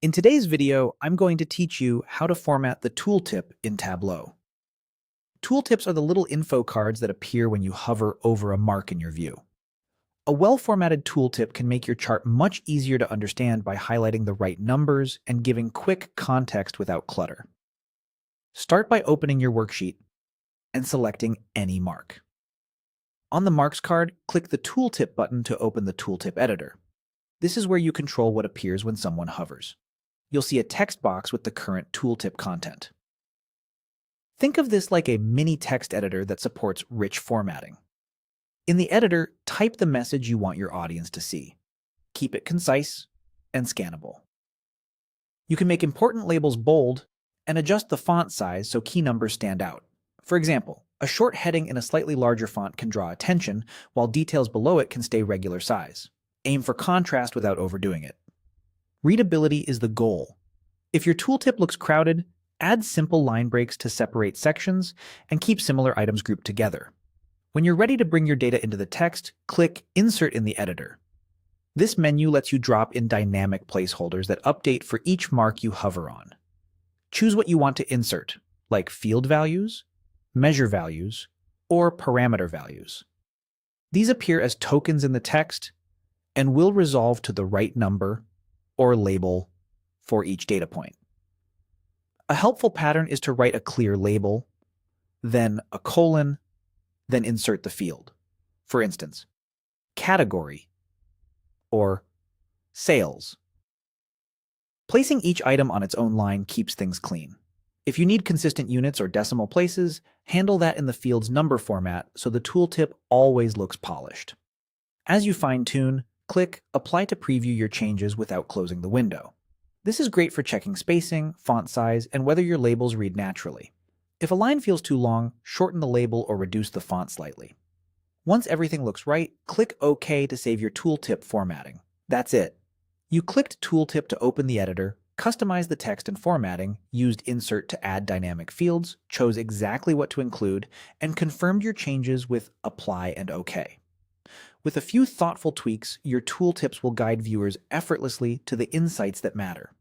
In today's video, I'm going to teach you how to format the tooltip in Tableau. Tooltips are the little info cards that appear when you hover over a mark in your view. A well-formatted tooltip can make your chart much easier to understand by highlighting the right numbers and giving quick context without clutter. Start by opening your worksheet and selecting any mark. On the Marks card, click the Tooltip button to open the Tooltip editor. This is where you control what appears when someone hovers. You'll see a text box with the current tooltip content. Think of this like a mini text editor that supports rich formatting. In the editor, type the message you want your audience to see. Keep it concise and scannable. You can make important labels bold and adjust the font size so key numbers stand out. For example, a short heading in a slightly larger font can draw attention, while details below it can stay regular size. Aim for contrast without overdoing it. Readability is the goal. If your tooltip looks crowded, add simple line breaks to separate sections and keep similar items grouped together. When you're ready to bring your data into the text, click Insert in the editor. This menu lets you drop in dynamic placeholders that update for each mark you hover on. Choose what you want to insert, like field values, measure values, or parameter values. These appear as tokens in the text and will resolve to the right number or label for each data point. A helpful pattern is to write a clear label, then a colon, then insert the field. For instance, category or sales. Placing each item on its own line keeps things clean. If you need consistent units or decimal places, handle that in the field's number format so the tooltip always looks polished. As you fine-tune, click Apply to preview your changes without closing the window. This is great for checking spacing, font size, and whether your labels read naturally. If a line feels too long, shorten the label or reduce the font slightly. Once everything looks right, click OK to save your tooltip formatting. That's it. You clicked Tooltip to open the editor, customized the text and formatting, used Insert to add dynamic fields, chose exactly what to include, and confirmed your changes with Apply and OK. With a few thoughtful tweaks, your tooltips will guide viewers effortlessly to the insights that matter.